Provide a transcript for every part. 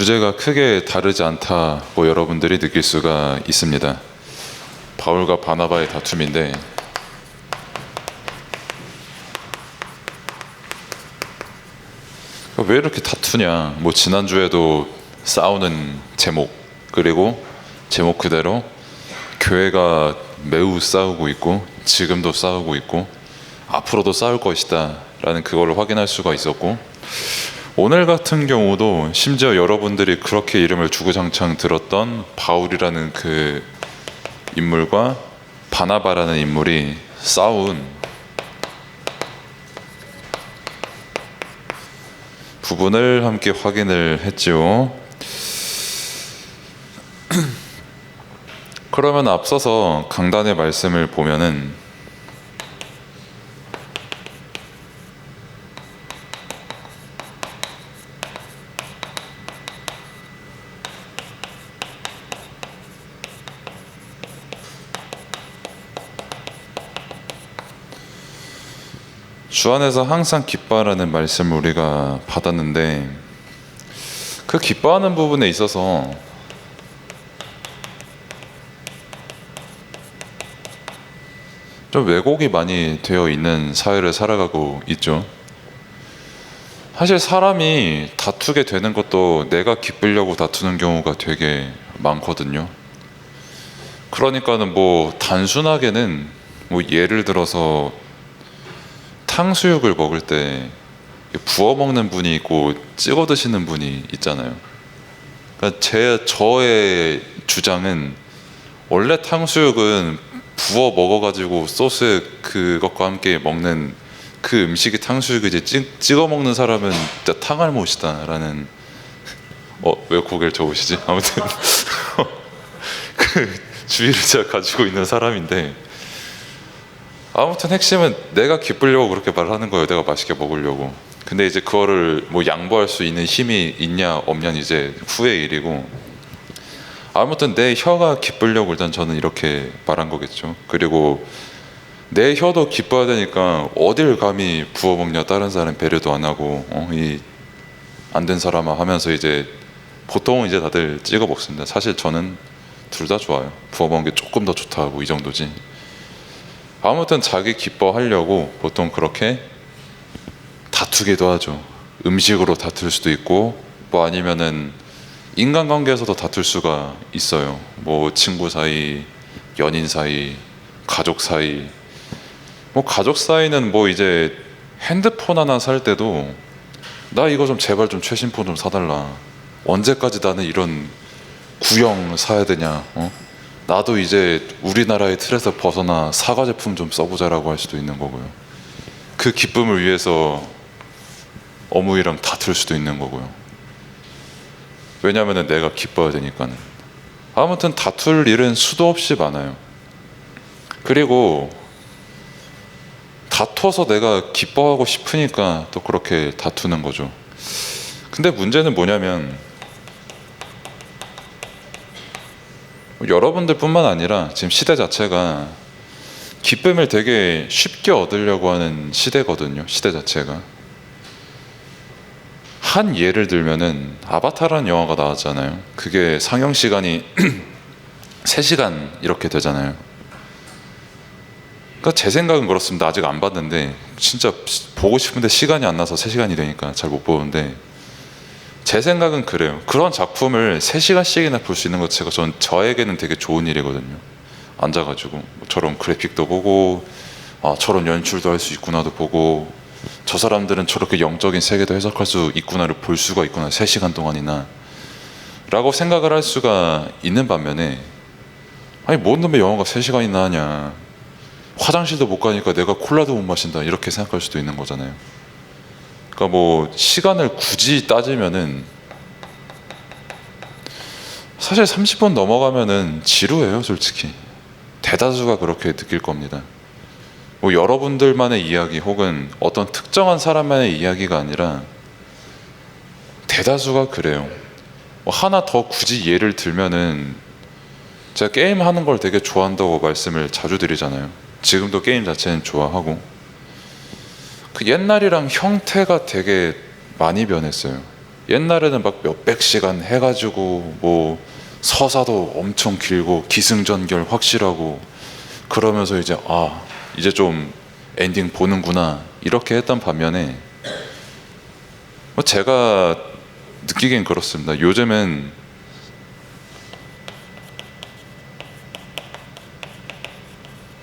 주제가 크게 다르지 않다고 여러분들이 느낄 수가 있습니다. 바울과 바나바의 다툼인데, 왜 이렇게 다투냐? 뭐 지난주에도 싸우는 제목, 그리고 제목 그대로 교회가 매우 싸우고 있고 지금도 싸우고 있고 앞으로도 싸울 것이다 라는 그걸 확인할 수가 있었고, 오늘 같은 경우도 심지어 여러분들이 그렇게 이름을 주구장창 들었던 바울이라는 그 인물과 바나바라는 인물이 싸운 부분을 함께 확인을 했죠. 그러면 앞서서 강단의 말씀을 보면은 주 안에서 항상 기뻐하라는 말씀을 우리가 받았는데, 그 기뻐하는 부분에 있어서 좀 왜곡이 많이 되어 있는 사회를 살아가고 있죠. 사실 사람이 다투게 되는 것도 내가 기쁘려고 다투는 경우가 되게 많거든요. 그러니까는 뭐 단순하게는 뭐 예를 들어서 탕수육을 먹을 때 부어 먹는 분이 있고 찍어 드시는 분이 있잖아요. 그러니까 저의 주장은, 원래 탕수육은 부어 먹어가지고 소스 그것과 함께 먹는 그 음식이 탕수육이지, 찍어 먹는 사람은 진짜 탕알못이다라는. 왜 고개를 저으시지? 아무튼 그 주의를 제가 가지고 있는 사람인데, 아무튼 핵심은 내가 기쁘려고 그렇게 말하는 거예요. 내가 맛있게 먹으려고. 근데 이제 그거를 뭐 양보할 수 있는 힘이 있냐 없냐는 이제 후의 일이고, 아무튼 내 혀가 기쁘려고 일단 저는 이렇게 말한 거겠죠. 그리고 내 혀도 기뻐야 되니까 어딜 감히 부어 먹냐, 다른 사람 배려도 안 하고 이 안 된 사람아 하면서 이제 보통은 이제 다들 찍어 먹습니다. 사실 저는 둘 다 좋아요. 부어 먹는 게 조금 더 좋다고, 이 정도지. 아무튼 자기 기뻐하려고 보통 그렇게 다투기도 하죠. 음식으로 다툴 수도 있고, 뭐 아니면은 인간관계에서도 다툴 수가 있어요. 뭐 친구 사이, 연인 사이, 가족 사이. 뭐 가족 사이는 뭐 이제 핸드폰 하나 살 때도 나 이거 좀 제발 좀 최신 폰 좀 사달라. 언제까지 나는 이런 구형 사야 되냐? 나도 이제 우리나라의 틀에서 벗어나 사과 제품 좀 써보자라고 할 수도 있는 거고요. 그 기쁨을 위해서 어머니랑 다툴 수도 있는 거고요. 왜냐하면 내가 기뻐야 되니까는. 아무튼 다툴 일은 수도 없이 많아요. 그리고 다퉈서 내가 기뻐하고 싶으니까 또 그렇게 다투는 거죠. 근데 문제는 뭐냐면, 여러분들 뿐만 아니라 지금 시대 자체가 기쁨을 되게 쉽게 얻으려고 하는 시대거든요. 시대 자체가. 한 예를 들면은 아바타라는 영화가 나왔잖아요. 그게 상영 시간이 3시간 이렇게 되잖아요. 그러니까 제 생각은 그렇습니다. 아직 안 봤는데, 진짜 보고 싶은데 시간이 안 나서 3시간이 되니까 잘 못 보는데, 제 생각은 그래요. 그런 작품을 3시간씩이나 볼 수 있는 것 자체가 저에게는 되게 좋은 일이거든요. 앉아가지고 저런 그래픽도 보고, 저런 연출도 할 수 있구나도 보고, 저 사람들은 저렇게 영적인 세계도 해석할 수 있구나를 볼 수가 있구나, 3시간 동안이나 라고 생각을 할 수가 있는 반면에, 아니 뭔 놈의 영화가 3시간이나 하냐, 화장실도 못 가니까 내가 콜라도 못 마신다, 이렇게 생각할 수도 있는 거잖아요. 그러니까 뭐 시간을 굳이 따지면은 사실 30분 넘어가면은 지루해요. 솔직히 대다수가 그렇게 느낄 겁니다. 뭐 여러분들만의 이야기 혹은 어떤 특정한 사람만의 이야기가 아니라 대다수가 그래요. 뭐 하나 더 굳이 예를 들면은, 제가 게임 하는 걸 되게 좋아한다고 말씀을 자주 드리잖아요. 지금도 게임 자체는 좋아하고, 그 옛날이랑 형태가 되게 많이 변했어요. 옛날에는 막 몇백 시간 해가지고 뭐 서사도 엄청 길고 기승전결 확실하고 그러면서 이제 이제 좀 엔딩 보는구나 이렇게 했던 반면에 뭐 제가 느끼기엔 그렇습니다. 요즘은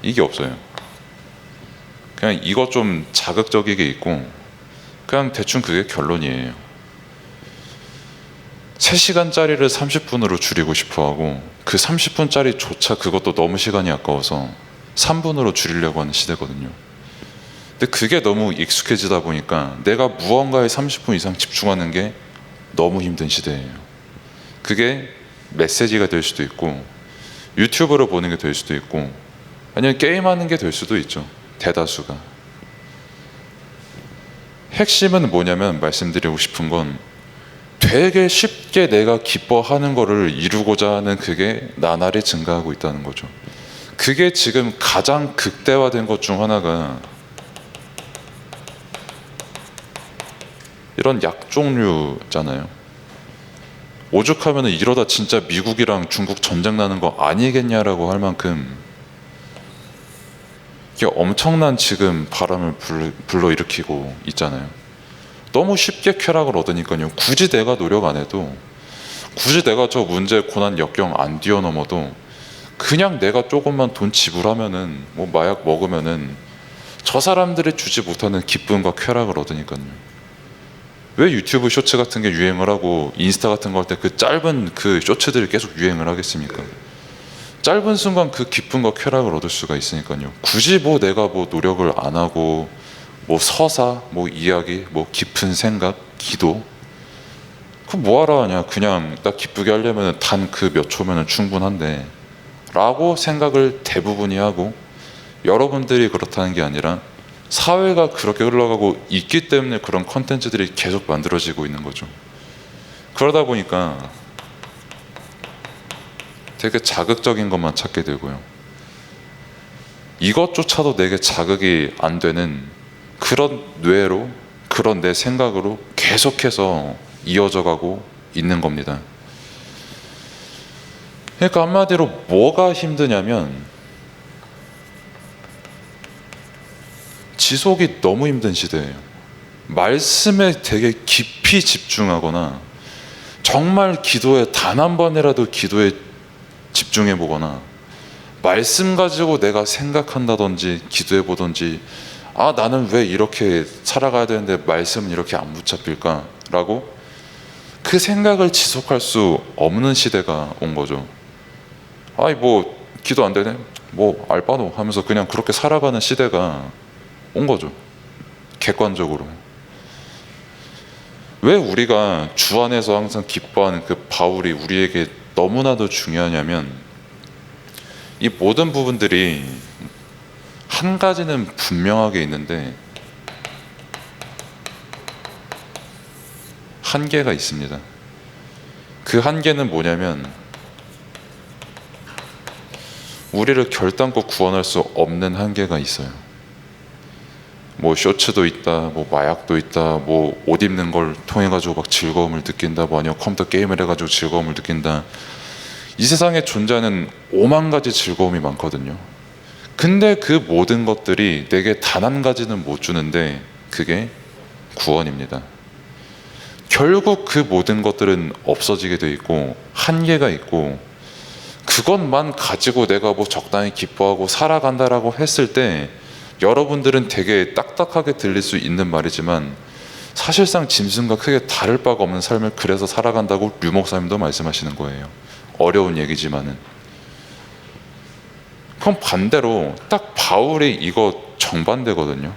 이게 없어요. 그냥 이거 좀 자극적이게 있고 그냥 대충 그게 결론이에요. 3시간짜리를 30분으로 줄이고 싶어하고 그 30분짜리조차 그것도 너무 시간이 아까워서 3분으로 줄이려고 하는 시대거든요. 근데 그게 너무 익숙해지다 보니까 내가 무언가에 30분 이상 집중하는 게 너무 힘든 시대예요. 그게 메시지가 될 수도 있고 유튜브로 보는 게 될 수도 있고 아니면 게임하는 게 될 수도 있죠. 대다수가. 핵심은 뭐냐면 말씀드리고 싶은 건 되게 쉽게 내가 기뻐하는 거를 이루고자 하는 그게 나날이 증가하고 있다는 거죠. 그게 지금 가장 극대화된 것 중 하나가 이런 약 종류잖아요. 오죽하면 이러다 진짜 미국이랑 중국 전쟁 나는 거 아니겠냐라고 할 만큼 이게 엄청난 지금 바람을 불러일으키고 있잖아요. 너무 쉽게 쾌락을 얻으니까요. 굳이 내가 노력 안 해도 굳이 내가 저 문제 고난 역경 안 뛰어넘어도 그냥 내가 조금만 돈 지불하면은 뭐 마약 먹으면은 저 사람들이 주지 못하는 기쁨과 쾌락을 얻으니까요. 왜 유튜브 쇼츠 같은 게 유행을 하고 인스타 같은 거 할 때 그 짧은 그 쇼츠들이 계속 유행을 하겠습니까? 짧은 순간 그 기쁨과 쾌락을 얻을 수가 있으니까요. 굳이 뭐 내가 뭐 노력을 안 하고 뭐 서사, 뭐 이야기, 뭐 깊은 생각, 기도 그 뭐하러 하냐. 그냥 딱 기쁘게 하려면 단 그 몇 초면 충분한데 라고 생각을 대부분이 하고 여러분들이 그렇다는 게 아니라 사회가 그렇게 흘러가고 있기 때문에 그런 컨텐츠들이 계속 만들어지고 있는 거죠. 그러다 보니까 되게 자극적인 것만 찾게 되고요. 이것조차도 내게 자극이 안 되는 그런 뇌로, 그런 내 생각으로 계속해서 이어져 가고 있는 겁니다. 그러니까 한마디로 뭐가 힘드냐면 지속이 너무 힘든 시대예요. 말씀에 되게 깊이 집중하거나 정말 기도에 단 한 번이라도 기도에 집중해 보거나 말씀 가지고 내가 생각한다든지 기도해 보든지 나는 왜 이렇게 살아가야 되는데 말씀은 이렇게 안 붙잡힐까? 라고 그 생각을 지속할 수 없는 시대가 온 거죠. 뭐 기도 안 되네? 뭐 알바노 하면서 그냥 그렇게 살아가는 시대가 온 거죠. 객관적으로. 왜 우리가 주 안에서 항상 기뻐하는 그 바울이 우리에게 너무나도 중요하냐면 이 모든 부분들이 한 가지는 분명하게 있는데 한계가 있습니다. 그 한계는 뭐냐면 우리를 결단코 구원할 수 없는 한계가 있어요. 뭐 쇼츠도 있다, 뭐 마약도 있다, 뭐 옷 입는 걸 통해 가지고 막 즐거움을 느낀다, 뭐 아니면 컴퓨터 게임을 해가지고 즐거움을 느낀다. 이 세상에 존재하는 5만 가지 즐거움이 많거든요. 근데 그 모든 것들이 내게 단 한 가지는 못 주는데 그게 구원입니다. 결국 그 모든 것들은 없어지게 돼 있고 한계가 있고 그것만 가지고 내가 뭐 적당히 기뻐하고 살아간다라고 했을 때 여러분들은 되게 딱딱하게 들릴 수 있는 말이지만 사실상 짐승과 크게 다를 바가 없는 삶을 그래서 살아간다고 류 목사님도 말씀하시는 거예요. 어려운 얘기지만은. 그럼 반대로 딱 바울이 이거 정반대거든요.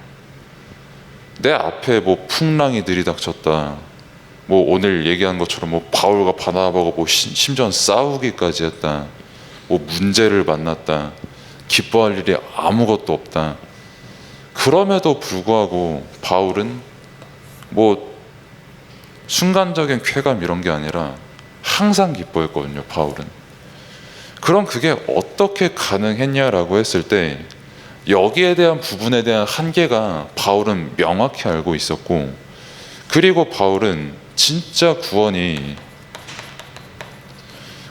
내 앞에 뭐 풍랑이 들이닥쳤다, 뭐 오늘 얘기한 것처럼 뭐 바울과 바나바가 뭐 심지어 싸우기까지 했다, 뭐 문제를 만났다, 기뻐할 일이 아무것도 없다. 그럼에도 불구하고 바울은 뭐 순간적인 쾌감 이런 게 아니라 항상 기뻐했거든요. 바울은. 그럼 그게 어떻게 가능했냐라고 했을 때 여기에 대한 부분에 대한 한계가 바울은 명확히 알고 있었고 그리고 바울은 진짜 구원이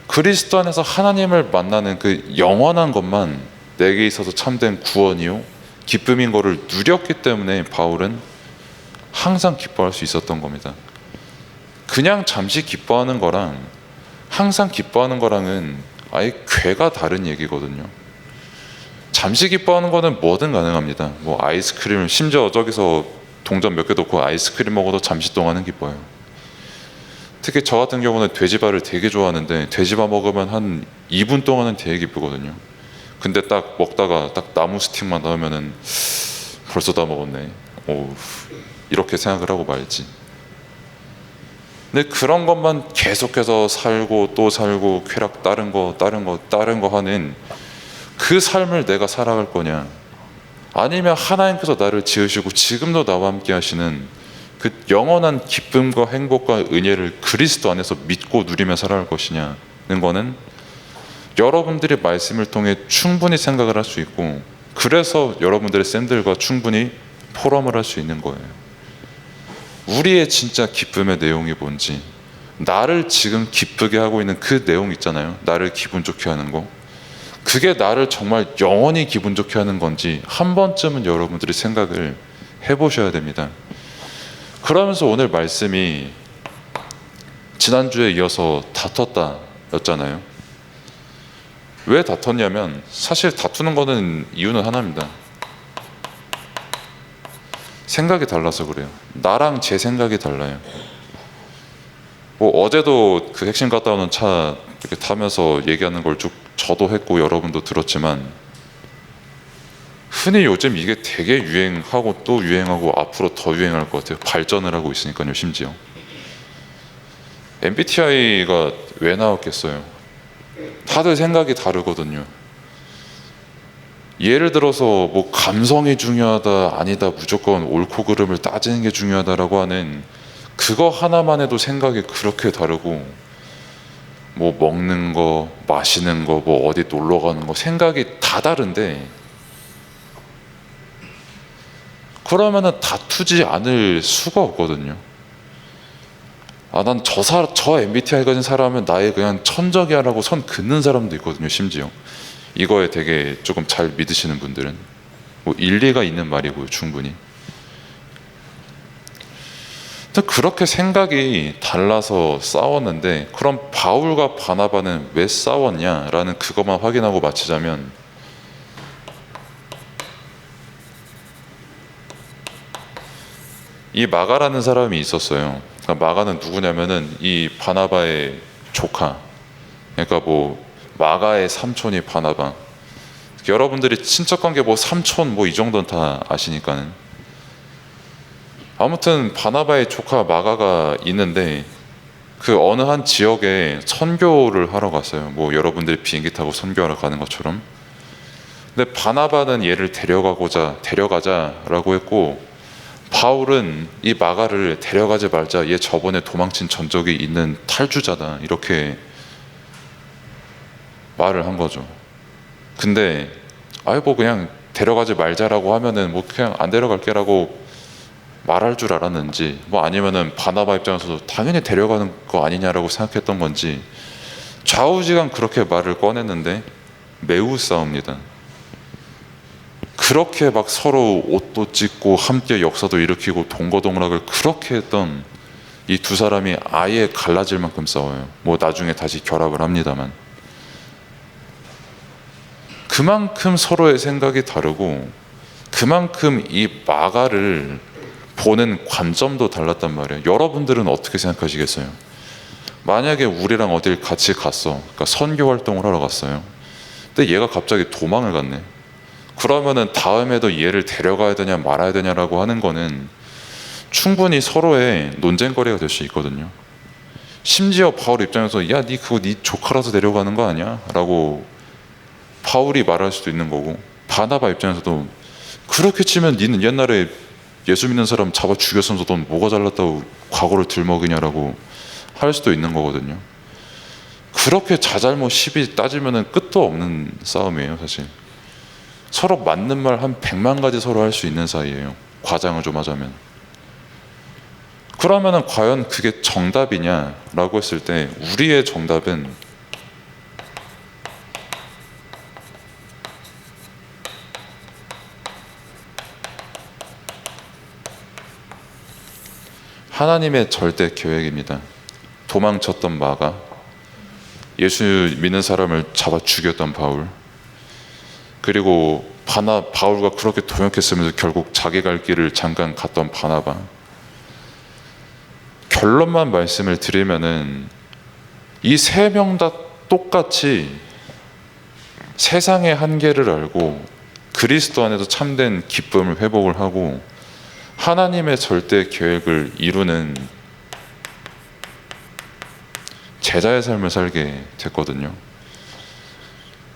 그리스도 안에서 하나님을 만나는 그 영원한 것만 내게 있어서 참된 구원이요 기쁨인 것을 누렸기 때문에 바울은 항상 기뻐할 수 있었던 겁니다. 그냥 잠시 기뻐하는 거랑 항상 기뻐하는 거랑은 아예 궤가 다른 얘기거든요. 잠시 기뻐하는 거는 뭐든 가능합니다. 뭐 아이스크림, 심지어 저기서 동전 몇 개 넣고 아이스크림 먹어도 잠시 동안은 기뻐요. 특히 저 같은 경우는 돼지발을 되게 좋아하는데 돼지발 먹으면 한 2분 동안은 되게 기쁘거든요. 근데 딱 먹다가 딱 나무 스틱만 넣으면은 벌써 다 먹었네. 오, 이렇게 생각을 하고 말지. 근데 그런 것만 계속해서 살고 또 살고 쾌락 다른 거 하는 그 삶을 내가 살아갈 거냐, 아니면 하나님께서 나를 지으시고 지금도 나와 함께 하시는 그 영원한 기쁨과 행복과 은혜를 그리스도 안에서 믿고 누리며 살아갈 것이냐는 거는 여러분들이 말씀을 통해 충분히 생각을 할 수 있고, 그래서 여러분들의 쌤들과 충분히 포럼을 할 수 있는 거예요. 우리의 진짜 기쁨의 내용이 뭔지, 나를 지금 기쁘게 하고 있는 그 내용 있잖아요. 나를 기분 좋게 하는 거, 그게 나를 정말 영원히 기분 좋게 하는 건지 한 번쯤은 여러분들이 생각을 해보셔야 됩니다. 그러면서 오늘 말씀이 지난주에 이어서 다퉜다 였잖아요. 왜 다퉜냐면 사실 다투는 거는 이유는 하나입니다. 생각이 달라서 그래요. 나랑 제 생각이 달라요. 뭐 어제도 그 핵심 갔다 오는 차 이렇게 타면서 얘기하는 걸 쭉 저도 했고 여러분도 들었지만, 흔히 요즘 이게 되게 유행하고 또 유행하고 앞으로 더 유행할 것 같아요. 발전을 하고 있으니까요. 심지어 MBTI가 왜 나왔겠어요? 다들 생각이 다르거든요. 예를 들어서 뭐 감성이 중요하다, 아니다, 무조건 옳고 그름을 따지는 게 중요하다라고 하는 그거 하나만 해도 생각이 그렇게 다르고, 뭐 먹는 거, 마시는 거, 뭐 어디 놀러 가는 거 생각이 다 다른데, 그러면은 다투지 않을 수가 없거든요. 아, 난 저 MBTI 가진 사람은 나의 그냥 천적이야라고 선 긋는 사람도 있거든요. 심지어 이거에 되게 조금 잘 믿으시는 분들은 뭐 일리가 있는 말이고요, 충분히. 그렇게 생각이 달라서 싸웠는데, 그럼 바울과 바나바는 왜 싸웠냐라는 그것만 확인하고 마치자면, 이 마가라는 사람이 있었어요. 그러니까 마가는 누구냐면은 이 바나바의 조카, 그러니까 뭐 마가의 삼촌이 바나바. 여러분들이 친척관계 뭐 삼촌 뭐 이 정도는 다 아시니까는. 아무튼 바나바의 조카 마가가 있는데, 그 어느 한 지역에 선교를 하러 갔어요. 뭐 여러분들이 비행기 타고 선교하러 가는 것처럼. 근데 바나바는 얘를 데려가자라고 했고, 바울은 이 마가를 데려가지 말자, 얘 저번에 도망친 전적이 있는 탈주자다, 이렇게 말을 한 거죠. 근데 뭐 그냥 데려가지 말자라고 하면은 뭐 그냥 안 데려갈게라고 말할 줄 알았는지, 뭐 아니면은 바나바 입장에서도 당연히 데려가는 거 아니냐라고 생각했던 건지, 좌우지간 그렇게 말을 꺼냈는데 매우 싸웁니다. 그렇게 막 서로 옷도 찢고 함께 역사도 일으키고 동거동락을 그렇게 했던 이 두 사람이 아예 갈라질 만큼 싸워요. 뭐 나중에 다시 결합을 합니다만, 그만큼 서로의 생각이 다르고 그만큼 이 마가를 보는 관점도 달랐단 말이에요. 여러분들은 어떻게 생각하시겠어요? 만약에 우리랑 어딜 같이 갔어, 그러니까 선교 활동을 하러 갔어요. 근데 얘가 갑자기 도망을 갔네. 그러면은 다음에도 얘를 데려가야 되냐 말아야 되냐라고 하는 거는 충분히 서로의 논쟁거리가 될 수 있거든요. 심지어 바울 입장에서 야, 니 그거 니 조카라서 데려가는 거 아니야? 라고 바울이 말할 수도 있는 거고, 바나바 입장에서도 그렇게 치면 니는 옛날에 예수 믿는 사람 잡아 죽였으면서 넌 뭐가 잘났다고 과거를 들먹이냐라고 할 수도 있는 거거든요. 그렇게 자잘못 시비 따지면은 끝도 없는 싸움이에요, 사실. 서로 맞는 말 한 100만 가지 서로 할 수 있는 사이예요, 과장을 좀 하자면. 그러면은 과연 그게 정답이냐라고 했을 때 우리의 정답은 하나님의 절대 계획입니다. 도망쳤던 마가, 예수 믿는 사람을 잡아 죽였던 바울, 그리고 바울과 그렇게 동역했으면서 결국 자기 갈 길을 잠깐 갔던 바나바. 결론만 말씀을 드리면은 이 세 명 다 똑같이 세상의 한계를 알고 그리스도 안에서 참된 기쁨을 회복을 하고 하나님의 절대 계획을 이루는 제자의 삶을 살게 됐거든요.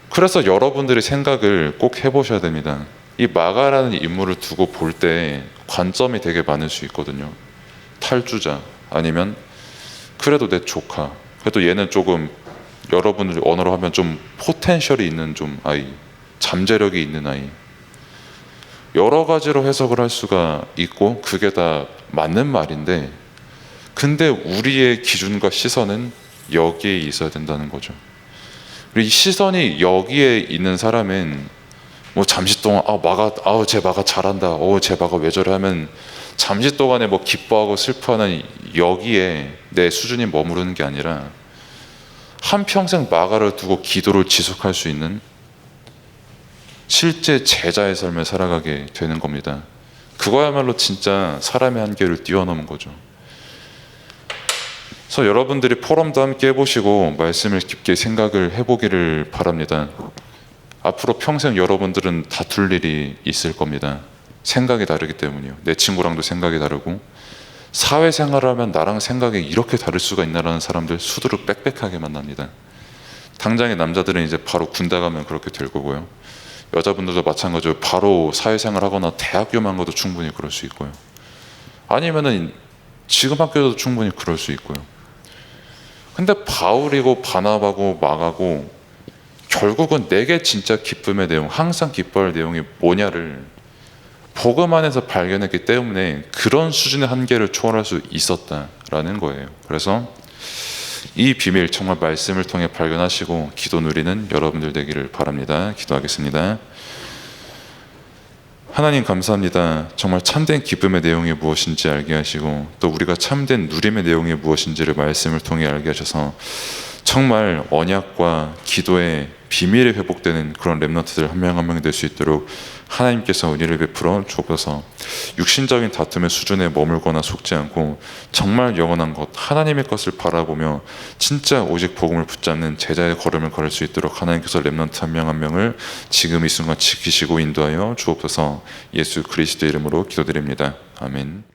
그래서 여러분들이 생각을 꼭 해보셔야 됩니다. 이 마가라는 인물을 두고 볼 때 관점이 되게 많을 수 있거든요. 탈주자, 아니면 그래도 내 조카, 그래도 얘는 조금 여러분들 언어로 하면 좀 포텐셜이 있는 좀 아이, 잠재력이 있는 아이, 여러 가지로 해석을 할 수가 있고 그게 다 맞는 말인데, 근데 우리의 기준과 시선은 여기에 있어야 된다는 거죠. 이 시선이 여기에 있는 사람은 뭐 잠시 동안 쟤 마가 잘한다, 쟤 마가 왜 저래 하면 잠시 동안에 뭐 기뻐하고 슬퍼하는 여기에 내 수준이 머무르는 게 아니라 한평생 마가를 두고 기도를 지속할 수 있는 실제 제자의 삶을 살아가게 되는 겁니다. 그거야말로 진짜 사람의 한계를 뛰어넘은 거죠. 그래서 여러분들이 포럼도 함께 해보시고 말씀을 깊게 생각을 해보기를 바랍니다. 앞으로 평생 여러분들은 다툴 일이 있을 겁니다. 생각이 다르기 때문이요. 내 친구랑도 생각이 다르고, 사회생활을 하면 나랑 생각이 이렇게 다를 수가 있나라는 사람들 수두룩 빽빽하게 만납니다. 당장의 남자들은 이제 바로 군대 가면 그렇게 될 거고요. 여자분들도 마찬가지로 바로 사회생활 하거나 대학교만 가도 충분히 그럴 수 있고요. 아니면은 지금 학교도 충분히 그럴 수 있고요. 근데 바울이고 바나바고 마가고 결국은 내게 진짜 기쁨의 내용, 항상 기뻐할 내용이 뭐냐를 복음 안에서 발견했기 때문에 그런 수준의 한계를 초월할 수 있었다라는 거예요. 그래서 이 비밀 정말 말씀을 통해 발견하시고 기도 누리는 여러분들 되기를 바랍니다. 기도하겠습니다. 하나님 감사합니다. 정말 참된 기쁨의 내용이 무엇인지 알게 하시고 또 우리가 참된 누림의 내용이 무엇인지를 말씀을 통해 알게 하셔서 정말 언약과 기도의 비밀이 회복되는 그런 렘넌트들 한 명 한 명이 될 수 있도록 하나님께서 은혜를 베풀어 주옵소서. 육신적인 다툼의 수준에 머물거나 속지 않고 정말 영원한 것, 하나님의 것을 바라보며 진짜 오직 복음을 붙잡는 제자의 걸음을 걸을 수 있도록 하나님께서 렘넌트 한 명 한 명을 지금 이 순간 지키시고 인도하여 주옵소서. 예수 그리스도의 이름으로 기도드립니다. 아멘.